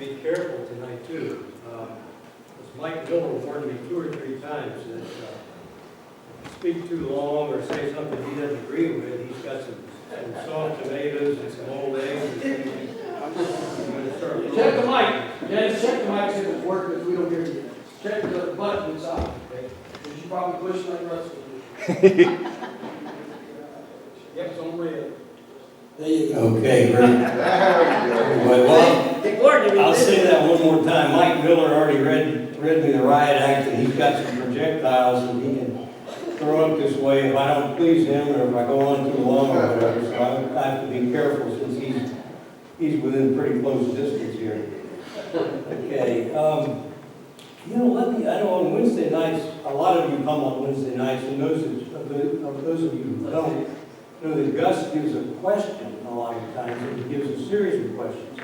be careful tonight too. As Mike Miller warned me 2 or 3 times that if you speak too long or say something he doesn't agree with, he's got some soft tomatoes and some old eggs and things. I'm going to start. Check the mic. Dennis, check the mic, see if it's working, if we don't hear you. Check the button inside, okay? You should probably push like the rest of it. Yep, it's on red. There you go. Okay, great. Well, I'll say that one more time. Mike Miller already read me the riot act, and he's got some projectiles that he can throw up this way if I don't please him or if I go on too long or whatever. So I have to be careful since he's within pretty close distance here. Okay. I know on Wednesday nights, a lot of you come on Wednesday nights, and those of you who don't, know that Gus gives a question a lot of times, and he gives a series of questions.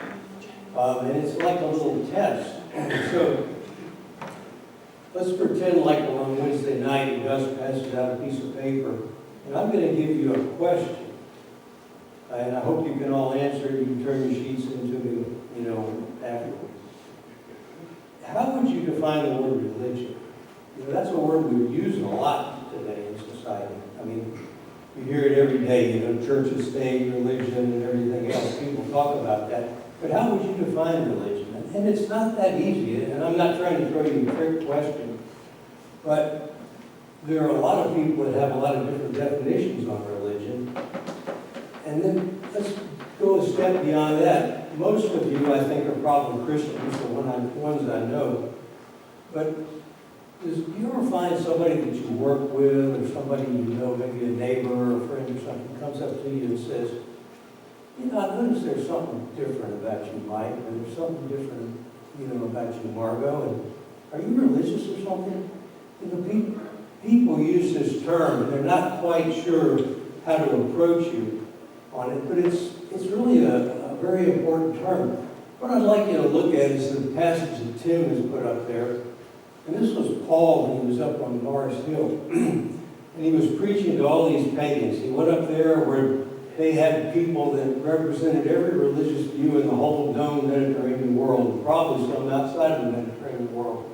And it's like a little test. So let's pretend like we're on Wednesday night and Gus passes out a piece of paper, and I'm going to give you a question. And I hope you can all answer it. You can turn your sheets into me, afterwards. How would you define the word religion? That's a word we're using a lot today in society. I mean, you hear it every day, church and state, religion, and everything else. People talk about that. But how would you define religion? And it's not that easy, and I'm not trying to throw you a trick question, but there are a lot of people that have a lot of different definitions on religion. And then let's go a step beyond that. Most of you, I think, are probably Christians, the ones I know. But do you ever find somebody that you work with or somebody you know, maybe a neighbor or a friend or something, comes up to you and says, I noticed there's something different about you, Mike, or there's something different, about you, Margot, and are you religious or something? People use this term, and they're not quite sure how to approach you on it, but it's really a very important term. What I'd like you to look at is the passage that Tim has put up there. And this was Paul when he was up on Mars Hill. And he was preaching to all these pagans. He went up there where they had people that represented every religious view in the whole known Mediterranean world, and probably some outside of the Mediterranean world.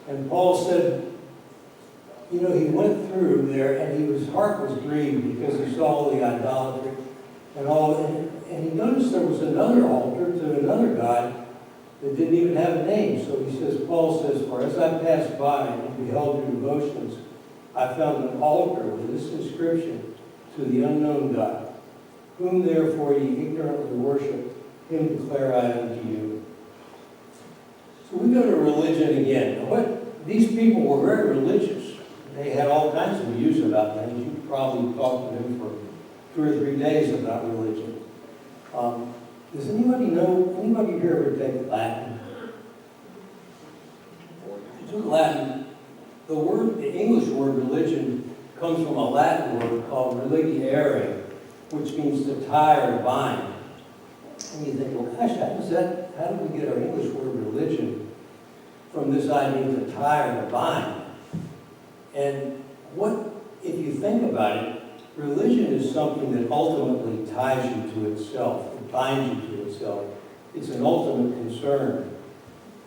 And Paul said, he went through there and his heart was grieved because he saw all the idolatry and all. And he noticed there was another altar to another god that didn't even have a name. So Paul says, for as I passed by and beheld your devotions, I found an altar with this inscription, to the unknown God, whom therefore ye ignorantly worship, him declare I unto you. So we go to religion again. These people were very religious. They had all kinds of views about things. You could probably talk to them for 2 or 3 days about religion. Does anybody here ever take Latin? If you took Latin, the English word religion comes from a Latin word called religiare, which means to tie or bind. And you think, well, gosh, how did we get our English word religion from this idea to tie or to bind? And if you think about it, religion is something that ultimately ties you to itself, it binds you to itself. It's an ultimate concern.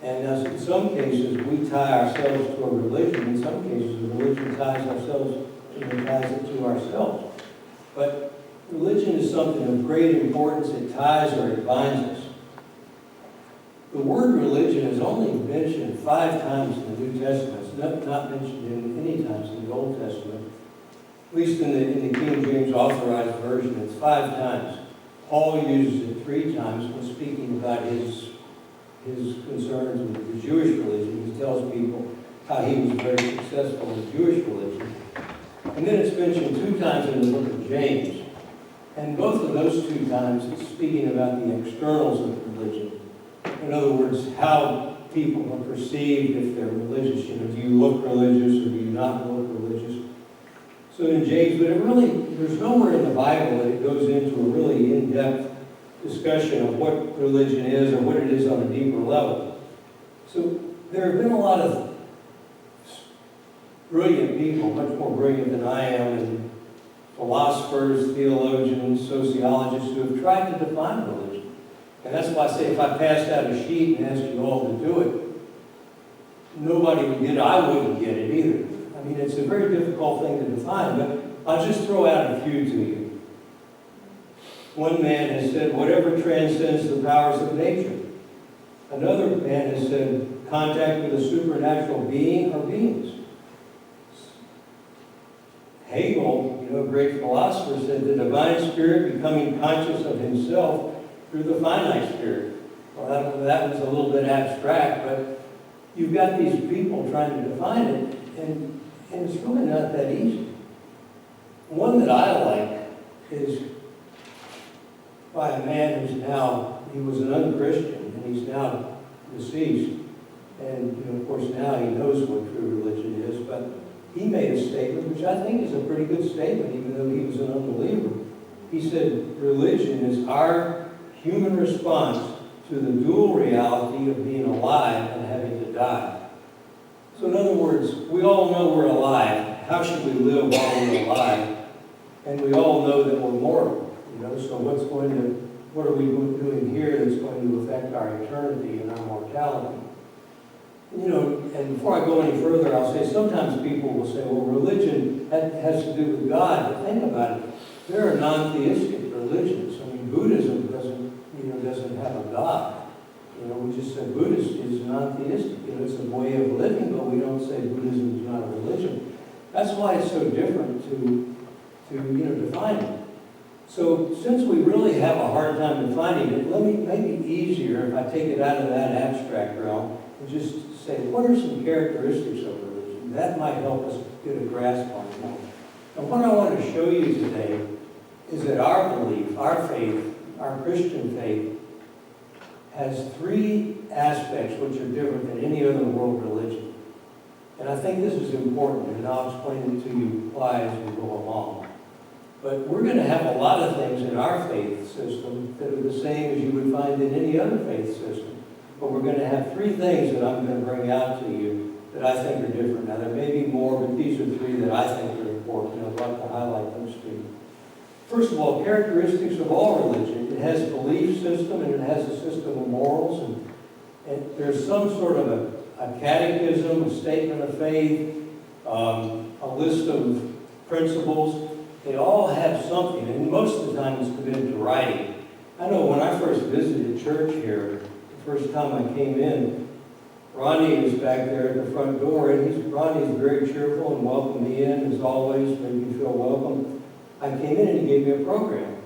And as in some cases, we tie ourselves to a religion. In some cases, the religion ties it to ourselves. But religion is something of great importance. It ties or it binds us. The word religion is only mentioned 5 times in the New Testament. It's not mentioned in any times in the Old Testament. At least in the King James Authorized Version, it's 5 times. Paul uses it 3 times when speaking about his concerns with the Jewish religion. He tells people how he was very successful in Jewish religion. And then it's mentioned 2 times in the book of James. And both of those 2 times it's speaking about the externals of religion. In other words, how people are perceived if they're religious. Do you look religious or do you not look religious? So in James, but there's nowhere in the Bible that it goes into a really in-depth discussion of what religion is or what it is on a deeper level. So there have been a lot of brilliant people, much more brilliant than I am, and philosophers, theologians, sociologists who have tried to define religion. And that's why I say if I passed out a sheet and asked you all to do it, nobody would get it. I wouldn't get it either. I mean, it's a very difficult thing to define, but I'll just throw out a few to you. One man has said, whatever transcends the powers of nature. Another man has said, contact with a supernatural being or beings. Hegel, a great philosopher, said the divine spirit becoming conscious of himself through the finite spirit. Well, that was a little bit abstract, but you've got these people trying to define it, and it's really not that easy. One that I like is by a man who's now, he was an unchristian, and he's now deceased. And, of course, now he knows what true religion is, but he made a statement, which I think is a pretty good statement, even though he was an unbeliever. He said, religion is our human response to the dual reality of being alive and having to die. So in other words, we all know we're alive. How should we live while we're alive? And we all know that we're mortal. So what are we doing here that's going to affect our eternity and our mortality? And before I go any further, I'll say sometimes people will say, well, religion has to do with God. But think about it. There are non-theistic religions. I mean, Buddhism doesn't have a God. We just say Buddhist is non-theistic. It's a way of living, but we don't say Buddhism is not a religion. That's why it's so different to define it. So since we really have a hard time defining it, let me make it easier if I take it out of that abstract realm and just say, what are some characteristics of religion? That might help us get a grasp on it. And what I want to show you today is that our belief, our faith, our Christian faith, has three aspects which are different than any other world religion. And I think this is important, and I'll explain it to you why as we go along. But we're going to have a lot of things in our faith system that are the same as you would find in any other faith system. But we're going to have three things that I'm going to bring out to you that I think are different. Now, there may be more, but these are three that I think are important. I'd like to highlight those to you. First of all, characteristics of all religion. It has a belief system, and it has a system of morals, and there's some sort of a catechism, a statement of faith, a list of principles. They all have something, and most of the time it's committed to writing. I know when I first visited church here, the first time I came in, Ronnie was back there at the front door, and Ronnie's very cheerful and welcomed me in, as always, made me feel welcome. I came in and he gave me a program.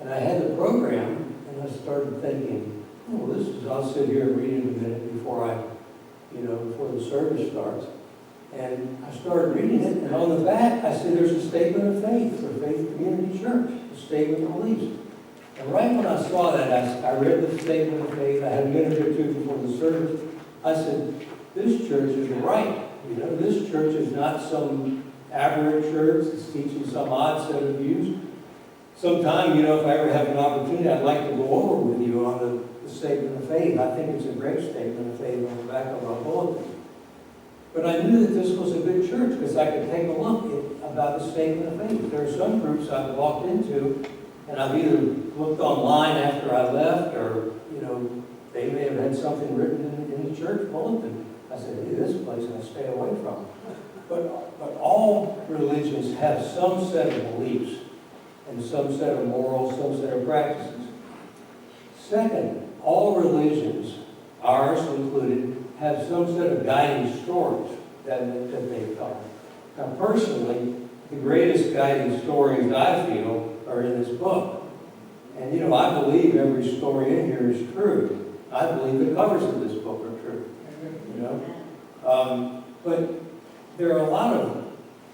And I had the program, and I started thinking, I'll sit here and read it a minute before the service starts. And I started reading it, and on the back, I said, there's a statement of faith for Faith Community Church, a statement of beliefs. And right when I saw that, I read the statement of faith. I had a minute or two before the service. I said, this church is right. This church is not some aberrant church that's teaching some odd set of views. Sometime, if I ever have an opportunity, I'd like to go over with you on the statement of faith. I think it's a great statement of faith on the back of our bulletin. But I knew that this was a good church because I could take a look about the statement of faith. There are some groups I've walked into, and I've either looked online after I left, or they may have had something written in the church bulletin. I said, hey, this place I stay away from. But all religions have some set of beliefs and some set of morals, some set of practices. Second, all religions, ours included, have some set of guiding stories that they tell. Now, personally, the greatest guiding stories I feel are in this book. And, I believe every story in here is true. I believe the covers of this book are true. But there are a lot of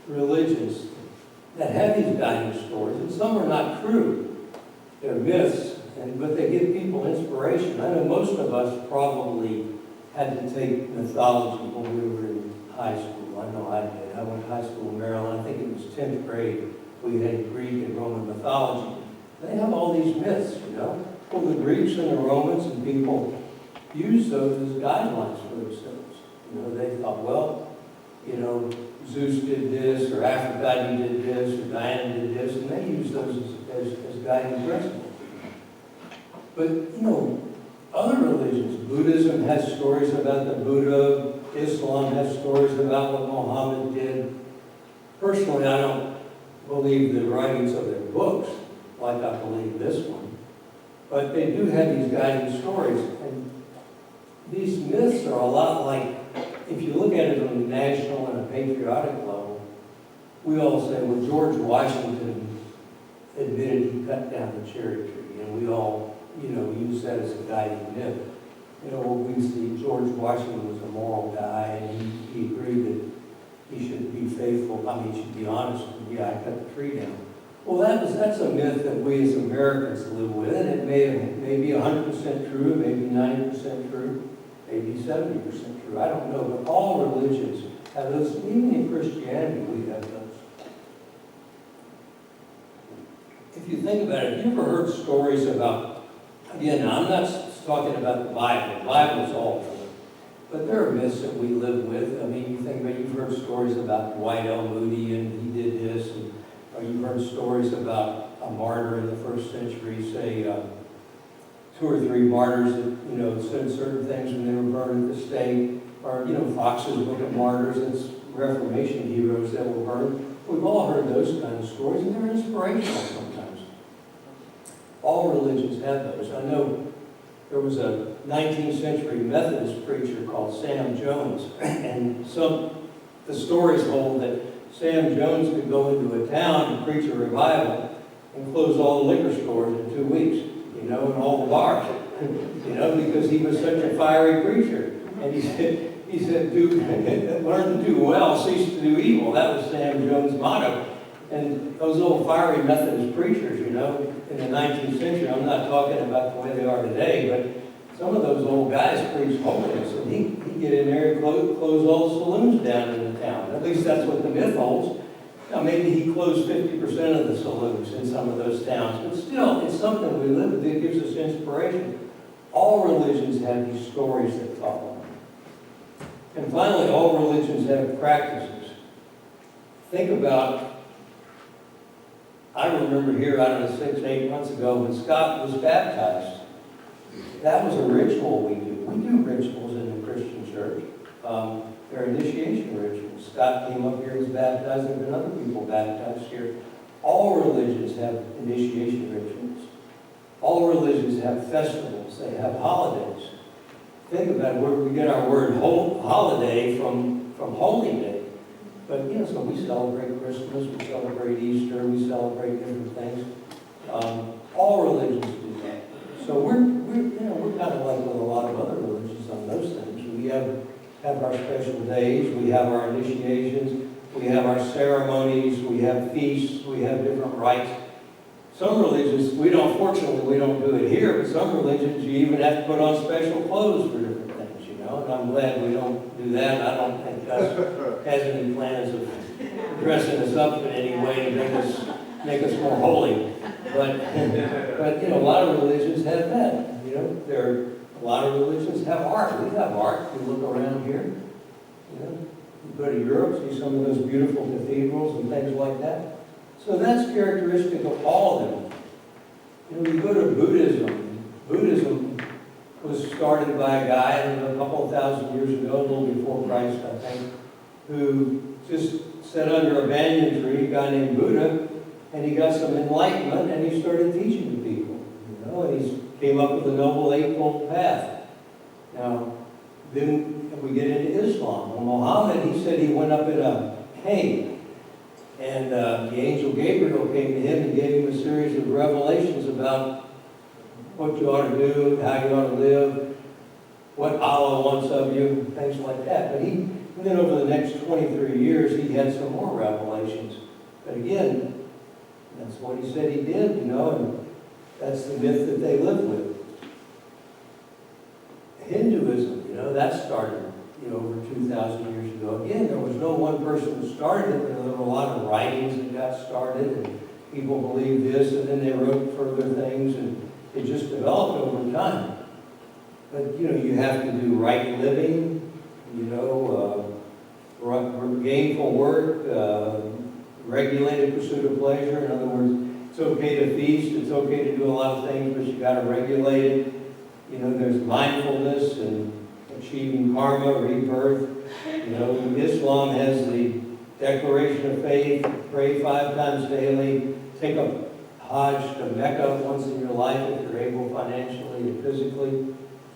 religions that have these guiding stories, and some are not true. They're myths, but they give people inspiration. I know most of us probably had to take mythology when we were in high school. I know I did. I went to high school in Maryland. I think it was 10th grade. We had Greek and Roman mythology. They have all these myths, Well, the Greeks and the Romans and people used those as guidelines for themselves. They thought, Zeus did this, or Aphrodite did this, or Diana did this, and they used those as guiding principles. But, you know, other religions, Buddhism has stories about the Buddha, Islam has stories about what Muhammad did. Personally, I don't believe the writings of their books like I believe this one, but they do have these guiding stories. And these myths are a lot like, if you look at it on a national and a patriotic level, we all say, well, George Washington admitted he cut down the cherry tree, and we all, you know, use that as a guiding myth. You know, we see George Washington was a moral guy, and he agreed that he should be faithful, I mean, he should be honest, and yeah, I cut the tree down. Well, that's a myth that we as Americans live with, and it may be 100% true, maybe 90% true, maybe 70% true, I don't know, but all religions have those, even in Christianity we have those. If you think about it, have you ever heard stories about, again, now I'm not talking about the Bible's all true, but there are myths that we live with. I mean, you think about, you've heard stories about Dwight L. Moody and he did this, and or you've heard stories about a martyr in the first century, say 2 or 3 martyrs that, you know, said certain things when they were burned at the stake, or, you know, Fox's Book of Martyrs, it's Reformation heroes that were burned. We've all heard those kind of stories, and they're inspirational sometimes. All religions have those. I know there was a 19th century Methodist preacher called Sam Jones, and the stories hold that Sam Jones could go into a town and preach a revival and close all the liquor stores in 2 weeks, you know, and all the bars, you know, because he was such a fiery preacher. And he said, learn to do well, cease to do evil. That was Sam Jones' motto. And those old fiery Methodist preachers, you know, in the 19th century, I'm not talking about the way they are today, but some of those old guys preached holiness, and he'd get in there and close all the saloons down in the town. At least that's what the myth holds. Now, maybe he closed 50% of the saloons in some of those towns, but still, it's something we live with. It gives us inspiration. All religions have these stories that follow. And finally, all religions have practices. Think about, I remember here, I don't know, 6, 8 months ago, when Scott was baptized. That was a ritual we do. We do rituals in the Christian church. They're initiation rituals. Scott came up here, was baptized, there have been other people baptized here. All religions have initiation rituals. All religions have festivals. They have holidays. Think about it, we get our word holiday from Holy Day. But, you know, so we celebrate Christmas, we celebrate Easter, we celebrate different things. All religions do that. So we're kind of like with a lot of other religions on those things. We have our special days, we have our initiations, we have our ceremonies, we have feasts, we have different rites. Some religions, fortunately we don't do it here, but some religions you even have to put on special clothes for different things, you know, and I'm glad we don't do that. I don't think Gus has any plans of dressing us up in any way to make us more holy. But you know, a lot of religions have that, you know. A lot of religions have art. We have art. We look around here, you know. You go to Europe, see some of those beautiful cathedrals and things like that. So that's characteristic of all of them. You know, you go to Buddhism. Buddhism was started by a guy a couple of thousand years ago, a little before Christ, I think, who just sat under a banyan tree, a guy named Buddha, and he got some enlightenment, and he started teaching to people, you know, and he came up with the Noble Eightfold Path. Now, then we get into Islam. Well, Muhammad, he said he went up in a cave, and the angel Gabriel came to him and gave him a series of revelations about what you ought to do, how you ought to live, what Allah wants of you, things like that. But then over the next 23 years, he had some more revelations. But again, that's what he said he did, you know, and that's the myth that they live with. Hinduism, you know, that started, you know, over 2,000 years ago. Again, there was no one person who started it, but there were a lot of writings that got started, and people believed this, and then they wrote further things, and it just developed over time. But, you know, you have to do right living, you know, gainful work, regulated pursuit of pleasure. In other words, It's okay to feast, it's okay to do a lot of things, but you gotta regulate it. You know, there's mindfulness and achieving karma, rebirth. You know, Islam has the declaration of faith, pray 5 times daily, take a Hajj to Mecca once in your life if you're able financially and physically,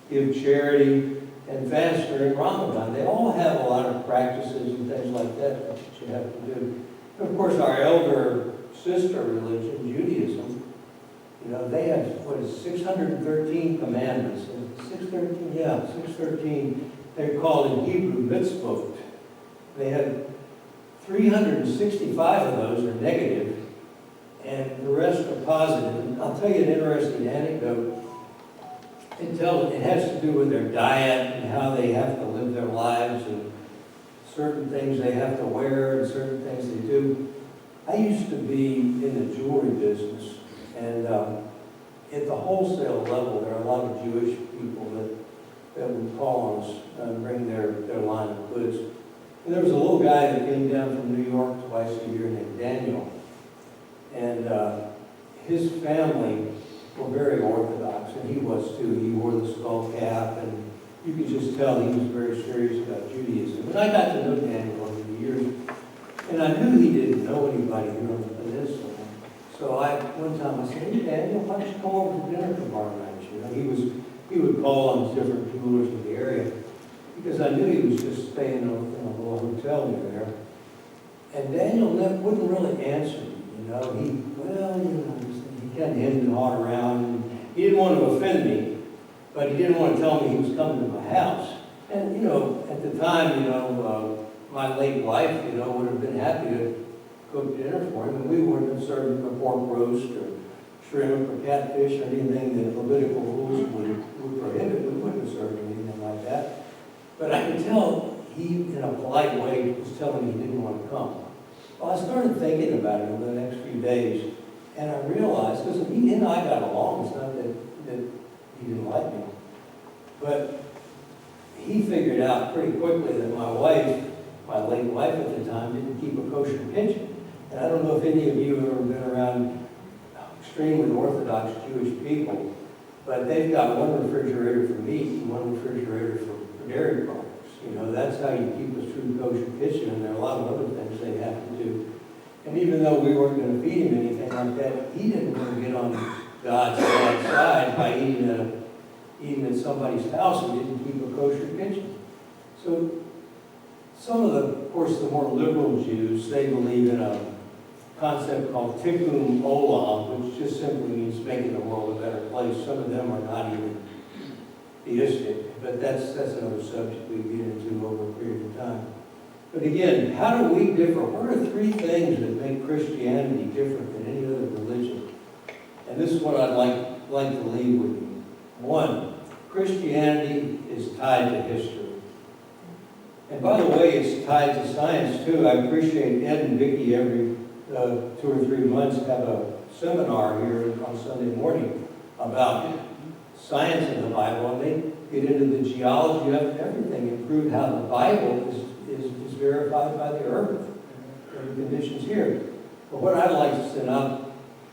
give charity, and fast during Ramadan. They all have a lot of practices and things like that that you have to do. And of course, our elder sister religion, Judaism, you know, they have, what is 613 commandments. 613, yeah, 613. They're called in Hebrew mitzvot. They have 365 of those are negative, and the rest are positive. And I'll tell you an interesting anecdote. It has to do with their diet and how they have to live their lives and certain things they have to wear and certain things they do. I used to be in the jewelry business, and at the wholesale level, there are a lot of Jewish people that would call on us and bring their line of goods. And there was a little guy that came down from New York twice a year named Daniel. And his family were very Orthodox, and he was too. He wore the skull cap, and you could just tell he was very serious about Judaism. And I got to know Daniel over the years, and I knew he didn't know anybody here on the peninsula. So one time I said, "Hey Daniel, why don't you come over to dinner tomorrow night?" You know, he would call on different jewelers in the area, because I knew he was just staying in a little hotel near there. And Daniel wouldn't really answer me, you know. He kind of hemmed and hawed around. He didn't want to offend me, but he didn't want to tell me he was coming to my house. And, you know, at the time, my late wife, would have been happy to cook dinner for him, and we wouldn't have served him a pork roast or shrimp or catfish or anything that Levitical rules would prohibit. We wouldn't have served him anything like that. But I could tell he, in a polite way, was telling me he didn't want to come. Well, I started thinking about it over the next few days, and I realized, because he and I got along, it's not that he didn't like me, but he figured out pretty quickly that my wife, my late wife at the time, didn't keep a kosher kitchen. And I don't know if any of you have ever been around extremely Orthodox Jewish people, but they've got one refrigerator for meat and one refrigerator for dairy products. You know, that's how you keep a true kosher kitchen, and there are a lot of other things they have to do. And even though we weren't going to feed him anything like that, he didn't want to get on God's bad side by eating at somebody's house who didn't keep a kosher kitchen. So some of course, the more liberal Jews, they believe in a concept called tikkun olam, which just simply means making the world a better place. Some of them are not even theistic, but that's another subject we get into over a period of time. But again, how do we differ? What are 3 things that make Christianity different than any other religion? And this is what I'd like to leave with you. 1, Christianity is tied to history. And by the way, it's tied to science too. I appreciate Ed and Vicki every 2 or 3 months have a seminar here on Sunday morning about science in the Bible, and they get into the geology of everything and prove how the Bible is verified by the earth and the conditions here. But what I'd like to say, and I'll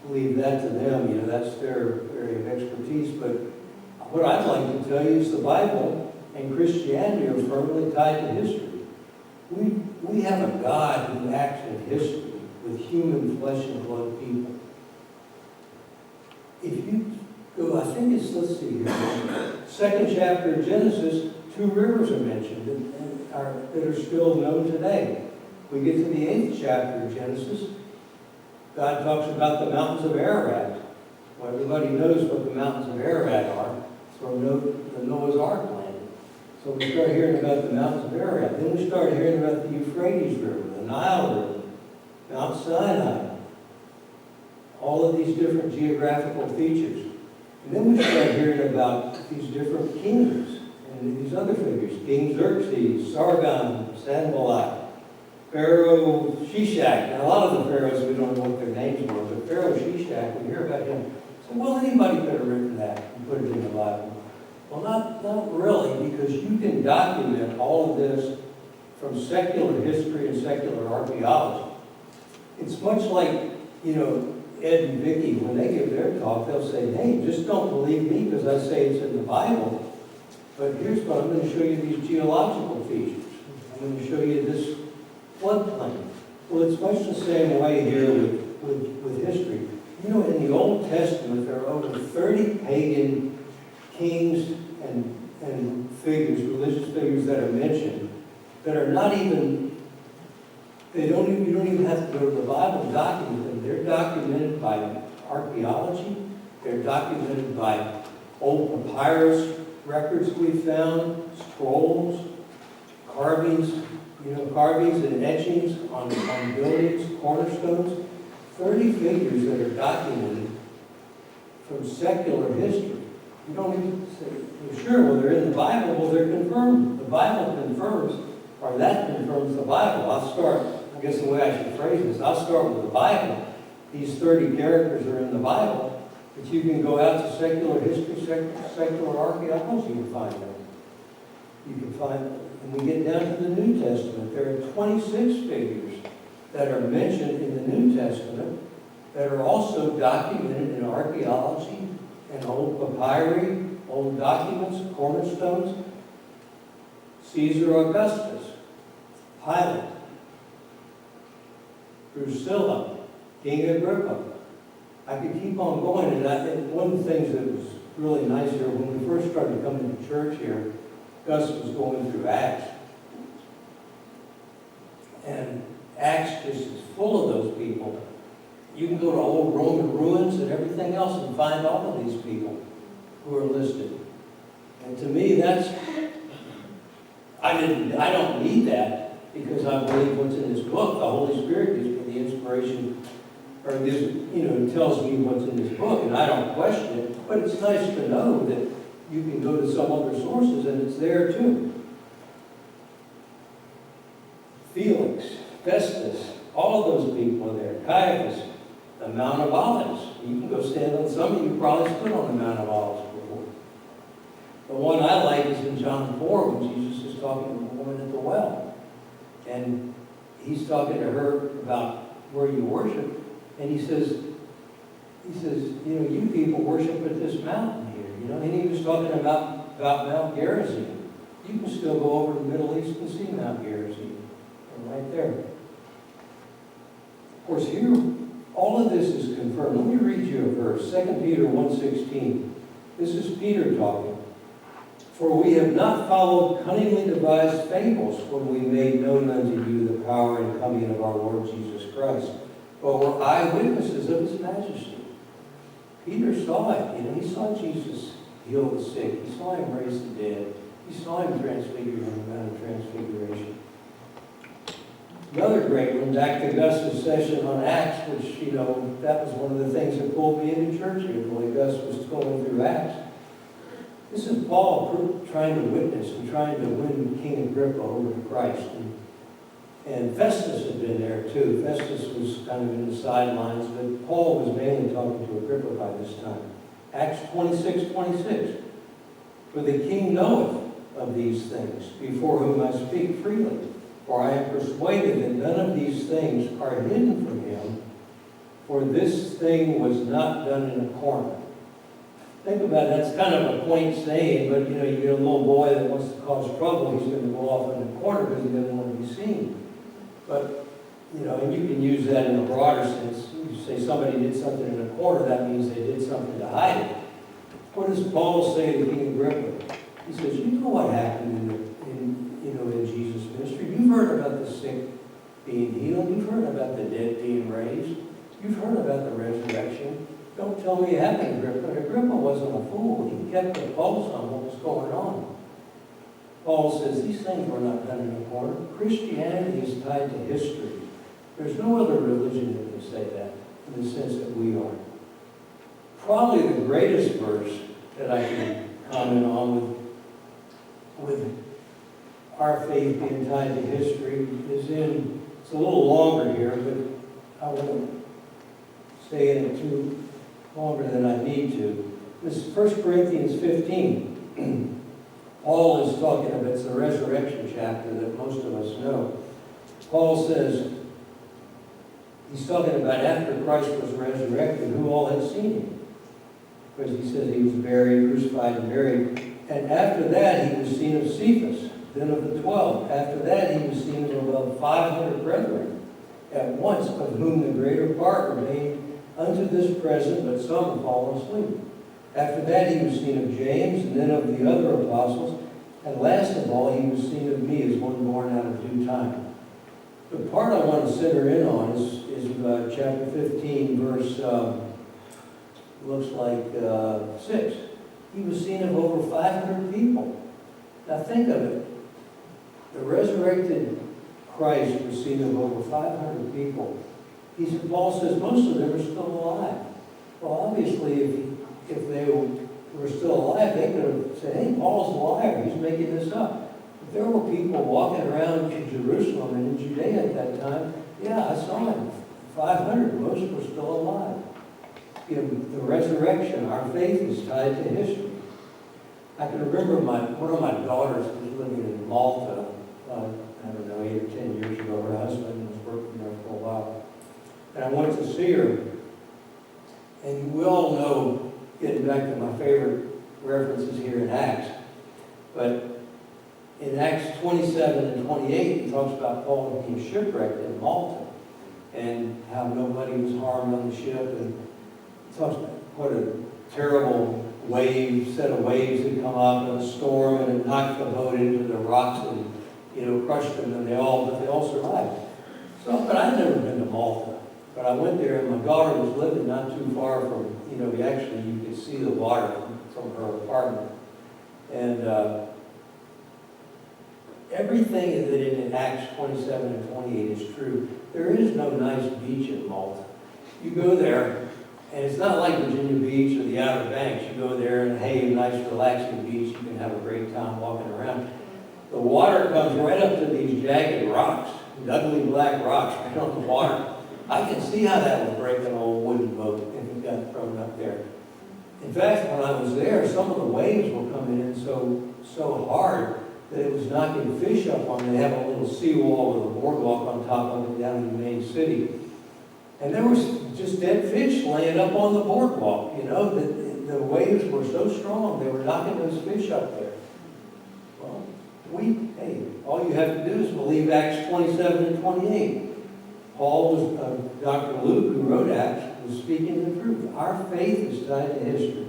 leave that to them, that's their area of expertise, but what I'd like to tell you is the Bible and Christianity are firmly tied to history. We have a God who acts in history with human flesh and blood people. If you go, I think it's, let's see here, 2nd chapter of Genesis, 2 rivers are mentioned that are still known today. We get to the 8th chapter of Genesis, God talks about the mountains of Ararat. Well, everybody knows what the mountains of Ararat are. It's where the Noah's Ark landed. So we start hearing about the mountains of Ararat. Then we start hearing about the Euphrates River, the Nile River, Mount Sinai, all of these different geographical features. And then we start hearing about these different kingdoms and these other figures, King Xerxes, Sargon, Sanballat, Pharaoh Shishak. Now, a lot of the pharaohs, we don't know what their names were, but Pharaoh Shishak, we hear about him. So, well, anybody could have written that and put it in the Bible. Well, not really, because you can document all of this from secular history and secular archaeology. It's much like, Ed and Vicky, when they give their talk, they'll say, hey, just don't believe me because I say it's in the Bible. But here's what, I'm going to show you these geological features. I'm going to show you this floodplain. Well, it's much the same way here with history. You know, in the Old Testament, there are over 30 pagan kings and figures, religious figures that are mentioned, that are not even, you don't even have to go to the Bible to document them. They're documented by archaeology. They're documented by old papyrus records we found, scrolls, carvings and etchings on buildings, cornerstones. 30 figures that are documented from secular history. You don't even say, well, sure, well, they're in the Bible, well, they're confirmed. The Bible confirms, or that confirms the Bible. I'll start, I guess the way I should phrase this, I'll start with the Bible. These 30 characters are in the Bible, but you can go out to secular history, secular archaeology and find them. You can find, when we get down to the New Testament, there are 26 figures that are mentioned in the New Testament that are also documented in archaeology and old papyri, old documents, cornerstones. Caesar Augustus, Pilate, Drusilla, King Agrippa. I could keep on going, and one of the things that was really nice here, when we first started coming to church here, Gus was going through Acts. And Acts just is full of those people. You can go to old Roman ruins and everything else and find all of these people who are listed. And to me, that's, I don't need that because I believe what's in this book. The Holy Spirit gives me the inspiration, or tells me what's in this book, and I don't question it. But it's nice to know that you can go to some other sources and it's there too. Felix, Festus, all of those people are there. Caiaphas, the Mount of Olives. You can go stand on some of you probably stood on the Mount of Olives before. The one I like is in John 4 when Jesus is talking to the woman at the well. And he's talking to her about where you worship. And he says, you people worship at this mountain here. And he was talking about Mount Gerizim. You can still go over to the Middle East and see Mount Gerizim. Right there. Of course, here, all of this is confirmed. Let me read you a verse, 2 Peter 1:16. This is Peter talking. For we have not followed cunningly devised fables when we made known unto you the power and coming of our Lord Jesus Christ, but were eyewitnesses of his majesty. Peter saw it. He saw Jesus heal the sick. He saw him raise the dead. He saw him transfigure on the Mount of Transfiguration. Another great one, back to Gus's session on Acts, which, that was one of the things that pulled me into church here, the way Gus was going through Acts. This is Paul trying to witness and trying to win King Agrippa over to Christ. And Festus had been there too. Festus was kind of in the sidelines, but Paul was mainly talking to Agrippa by this time. Acts 26:26. For the king knoweth of these things, before whom I speak freely. For I am persuaded that none of these things are hidden from him, for this thing was not done in a corner. Think about it, that's kind of a quaint saying, but you get a little boy that wants to cause trouble, he's going to go off in the corner because he doesn't want to be seen. But, and you can use that in a broader sense. You say somebody did something in a corner, that means they did something to hide it. What does Paul say to King Agrippa? He says, you know what happened in Jesus' ministry. You've heard about the sick being healed. You've heard about the dead being raised. You've heard about the resurrection. Don't tell me it happened, Agrippa. Agrippa wasn't a fool. He kept the pulse on what was going on. Paul says these things were not done in a corner. Christianity is tied to history. There's no other religion that can say that in the sense that we are. Probably the greatest verse that I can comment on with our faith being tied to history is it's a little longer here, but I won't stay in it too longer than I need to. This is 1 Corinthians 15. Paul is talking about, it's the resurrection chapter that most of us know. Paul says, he's talking about after Christ was resurrected, who all had seen him. Because he says he was buried, crucified, and buried. And after that, he was seen of Cephas, then of the 12. After that, he was seen of about 500 brethren at once, of whom the greater part remain unto this present, but some have fallen asleep. After that, he was seen of James, and then of the other apostles. And last of all, he was seen of me as one born out of due time. The part I want to center in on is chapter 15, verse, looks like 6. He was seen of over 500 people. Now think of it. The resurrected Christ was seen of over 500 people. Paul says most of them are still alive. Well, obviously, if they were still alive, they could have said, hey, Paul's a liar. He's making this up. If there were people walking around in Jerusalem and in Judea at that time, yeah, I saw him. 500, most were still alive. In the resurrection, our faith is tied to history. I can remember one of my daughters was living in Malta, I don't know, 8 or 10 years ago. Her husband was working there for a while. And I went to see her. And we all know, getting back to my favorite references here in Acts, but in Acts 27 and 28, he talks about Paul being shipwrecked in Malta and how nobody was harmed on the ship. And he talks about what a terrible set of waves had come up in a storm, and it knocked the boat into the rocks and, crushed them, and they all survived. So, but I'd never been to Malta. But I went there, and my daughter was living not too far from, you could see the water from her apartment. And everything that in Acts 27 and 28 is true. There is no nice beach in Malta. You go there, and it's not like Virginia Beach or the Outer Banks. You go there, and hey, a nice relaxing beach. You can have a great time walking around. The water comes right up to these jagged rocks, ugly black rocks right on the water. I can see how that would break an old wooden boat if it got thrown up there. In fact, when I was there, some of the waves were coming in so hard that it was knocking fish up on them. They have a little seawall with a boardwalk on top of it down in the main city. And there was just dead fish laying up on the boardwalk. The waves were so strong, they were knocking those fish up there. Well, all you have to do is believe Acts 27 and 28. Paul Dr. Luke, who wrote Acts, was speaking the truth. Our faith is tied to history.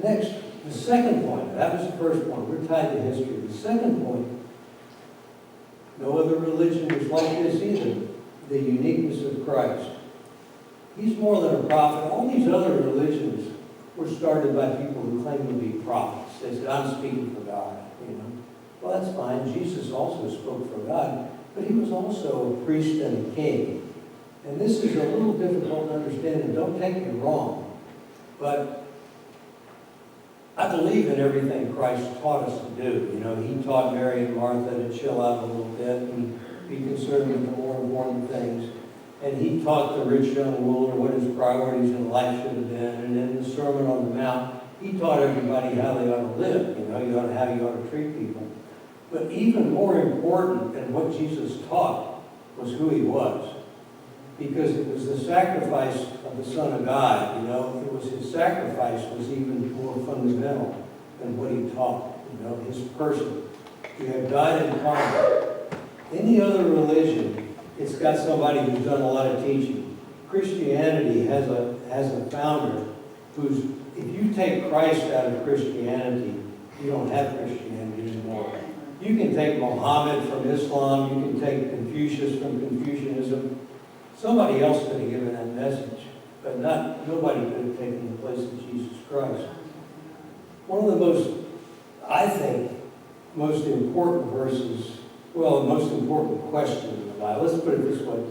Next, the second point. That was the first point. We're tied to history. The second point, no other religion was like this either. The uniqueness of Christ. He's more than a prophet. All these other religions were started by people who claimed to be prophets. They said, I'm speaking for God. Well, that's fine. Jesus also spoke for God. But he was also a priest and a king. And this is a little difficult to understand, and don't take me wrong. But I believe in everything Christ taught us to do. He taught Mary and Martha to chill out a little bit and be concerned with the more important things. And he taught the rich young ruler what his priorities in life should have been. And in the Sermon on the Mount, he taught everybody how they ought to live, how you ought to treat people. But even more important than what Jesus taught was who he was. Because it was the sacrifice of the Son of God, it was his sacrifice was even more fundamental than what he taught, his person. You have God incarnate. Any other religion, it's got somebody who's done a lot of teaching. Christianity has a founder who's, if you take Christ out of Christianity, you don't have Christianity anymore. You can take Muhammad from Islam, you can take Confucius from Confucianism. Somebody else could have given that message, but nobody could have taken the place of Jesus Christ. One of the most important verses, the most important question in the Bible, let's put it this way.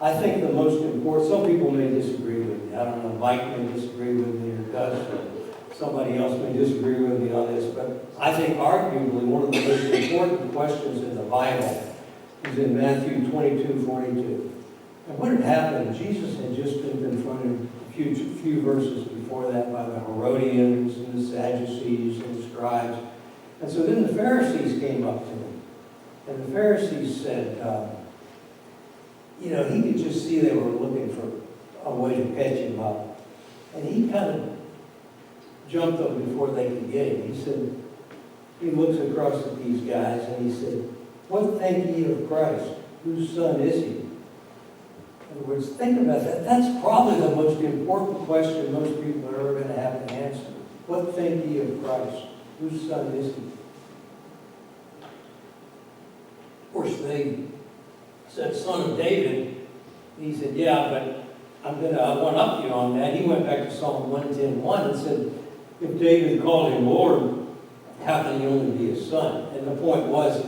I think the most important, some people may disagree with me. I don't know, Mike may disagree with me, or Gus, or somebody else may disagree with me on this, but I think arguably one of the most important questions in the Bible is in Matthew 22:42. And what had happened, Jesus had just been confronted a few verses before that by the Herodians and the Sadducees and the scribes. And so then the Pharisees came up to him. And the Pharisees said, he could just see they were looking for a way to catch him up. And he kind of jumped them before they could get him. He said, he looks across at these guys and he said, "What think ye of Christ? Whose son is he?" In other words, think about that. That's probably the most important question most people are ever going to have to answer. What think ye of Christ? Whose son is he? Of course, they said, "Son of David." He said, "Yeah, but I one up you on that." He went back to Psalm 110:1 and said, if David called him Lord, how can he only be his son? And the point was,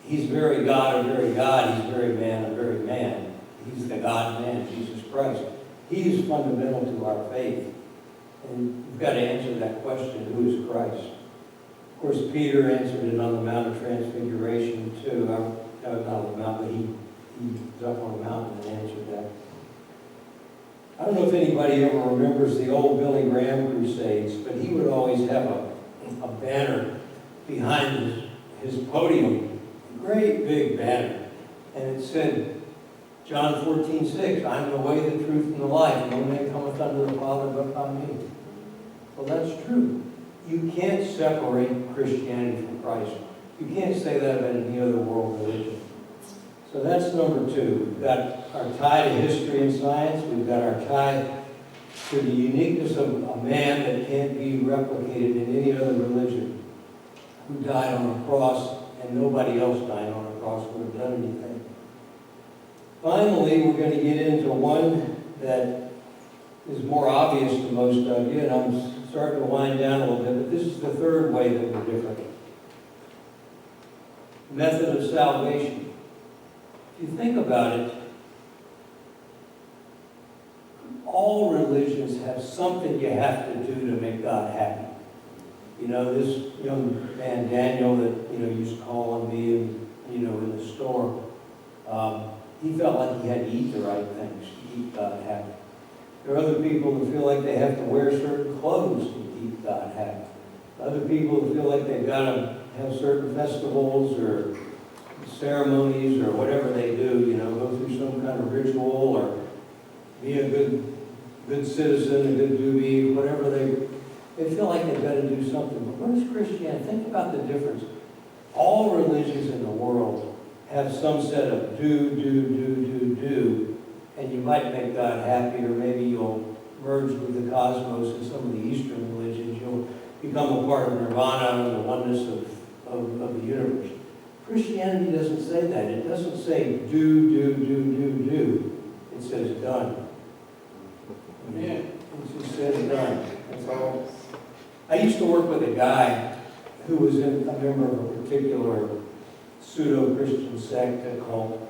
he's very God, a very God. He's very man, a very man. He's the God-man, Jesus Christ. He is fundamental to our faith. And you've got to answer that question, who is Christ? Of course, Peter answered it on the Mount of Transfiguration, too. Not on the mountain, but he was up on the mountain and answered that. I don't know if anybody ever remembers the old Billy Graham crusades, but he would always have a banner behind his podium, a great big banner, and it said, John 14:6, "I am the way, the truth, and the life. No man cometh unto the Father but by me." Well, that's true. You can't separate Christianity from Christ. You can't say that about any other world religion. So that's number two. We've got our tie to history and science. We've got our tie to the uniqueness of a man that can't be replicated in any other religion, who died on a cross and nobody else dying on a cross would have done anything. Finally, we're going to get into one that is more obvious to most of you, and I'm starting to wind down a little bit, but this is the third way that we're different. Method of salvation. If you think about it, all religions have something you have to do to make God happy. This young man, Daniel, that, used to call on me and, in the store, he felt like he had to eat the right things to keep God happy. There are other people who feel like they have to wear certain clothes to keep God happy. Other people who feel like they've got to have certain festivals or ceremonies or whatever they do, go through some kind of ritual or be a good citizen, a good doobie, whatever they feel like they've got to do something. But what is Christianity? Think about the difference. All religions in the world have some set of do, and you might make God happy, or maybe you'll merge with the cosmos in some of the Eastern religions. You'll become a part of nirvana and the oneness of the universe. Christianity doesn't say that. It doesn't say do. It says done. Yeah. It just says done. That's all. I used to work with a guy who was a member of a particular pseudo-Christian sect, a cult.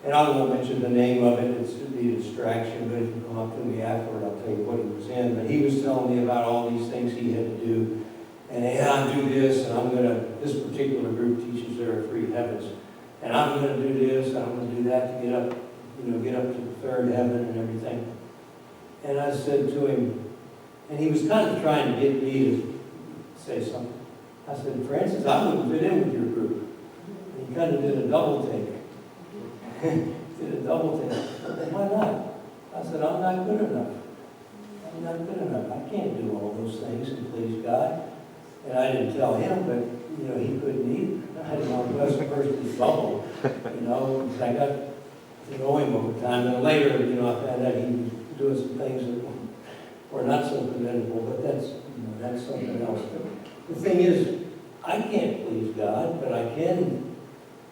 And I won't mention the name of it. It's to be a distraction, but if you come up to me afterward, I'll tell you what he was in. But he was telling me about all these things he had to do. And I do this, and this particular group teaches there are three heavens. And I'm going to do this, and I'm going to do that to get up to the third heaven and everything. And I said to him, and he was kind of trying to get me to say something. I said, "Francis, I wouldn't fit in with your group." And he kind of did a double take. Why not? I said, "I'm not good enough. I'm not good enough. I can't do all those things and please God." And I didn't tell him, but, he couldn't either. I didn't want to bless the person's bubble, I got to know him over time. And later, I found out he was doing some things that were not so commendable, but that's something else. But the thing is, I can't please God, but I can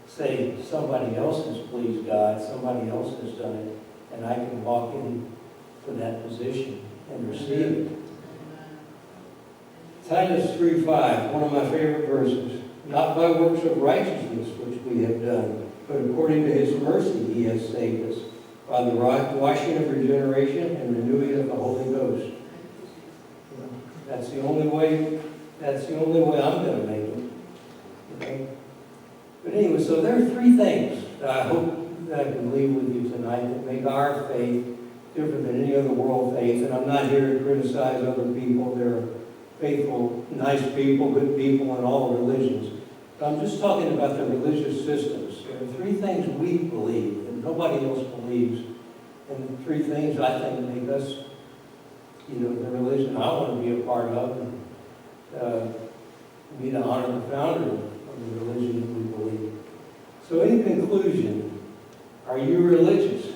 say somebody else has pleased God, somebody else has done it, and I can walk into that position and receive it. Titus 3:5, one of my favorite verses. "Not by works of righteousness which we have done, but according to his mercy he has saved us, by the washing of regeneration and renewing of the Holy Ghost." That's the only way I'm going to make it. But anyway, so there are three things that I hope that I can leave with you tonight that make our faith different than any other world faith. And I'm not here to criticize other people. There are faithful, nice people, good people in all religions. But I'm just talking about the religious systems. There are three things we believe that nobody else believes. And the three things I think make us, the religion I want to be a part of, and me to honor the founder of the religion that we believe. So in conclusion, are you religious?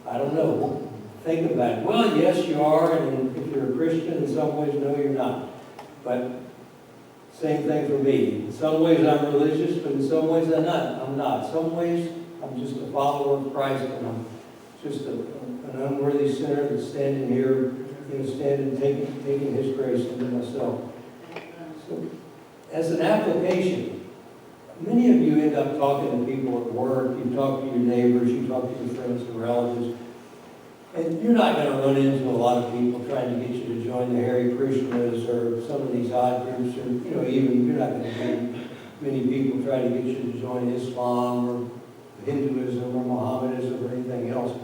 I don't know. Think about it. Well, yes, you are, and if you're a Christian, in some ways, no, you're not. But same thing for me. In some ways, I'm religious, but in some ways, I'm not. In some ways, I'm just a follower of Christ, and I'm just an unworthy sinner that's standing here, taking His grace into myself. So, as an application, many of you end up talking to people at work, you talk to your neighbors, you talk to your friends and relatives, and you're not going to run into a lot of people trying to get you to join the Hare Krishnas or some of these odd groups, or even you're not going to get many people trying to get you to join Islam or Hinduism or Mohammedanism or anything else.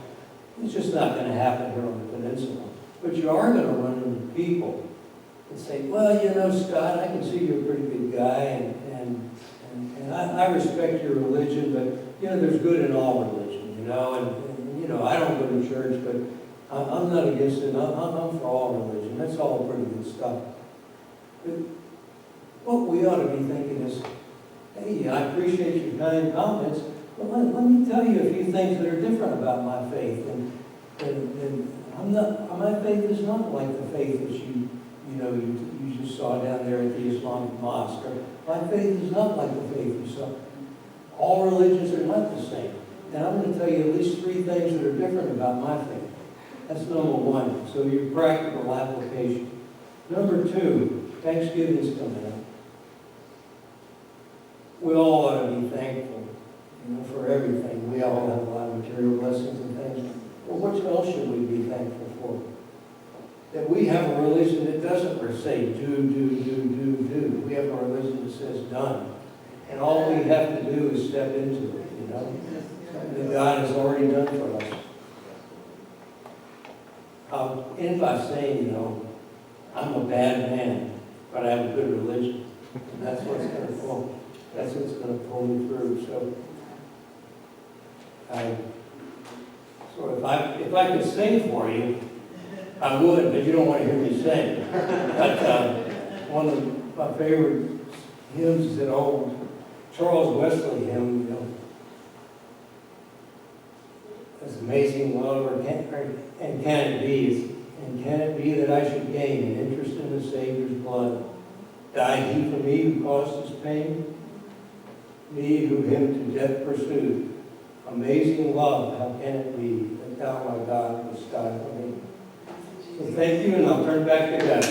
It's just not going to happen here on the peninsula. But you are going to run into people and say, well, Scott, I can see you're a pretty good guy, and I respect your religion, but, there's good in all religion, and I don't go to church, but I'm not against it. I'm for all religion. That's all pretty good stuff. But what we ought to be thinking is, hey, I appreciate your kind comments, but let me tell you a few things that are different about my faith. And my faith is not like the faith that you just saw down there at the Islamic mosque. Or my faith is not like the faith you saw. All religions are not the same. And I'm going to tell you at least three things that are different about my faith. That's number one. So your practical application. Number two, Thanksgiving's coming up. We all ought to be thankful, for everything. We all have a lot of material blessings and things. Well, what else should we be thankful for? That we have a religion that doesn't say do. We have a religion that says done. And all we have to do is step into it, Something that God has already done for us. I'll end by saying, I'm a bad man, but I have a good religion. And that's what's going to pull. That's what's going to pull me through. So if I could sing for you, I would, but you don't want to hear me sing. But one of my favorite hymns is an old Charles Wesley hymn, It's amazing love, and can it be? And can it be that I should gain an interest in the Savior's blood? Died He for me who caused His pain? Me who Him to death pursued. Amazing love, how can it be that Thou, my God, wouldst die for me? So thank you, and I'll turn back to God.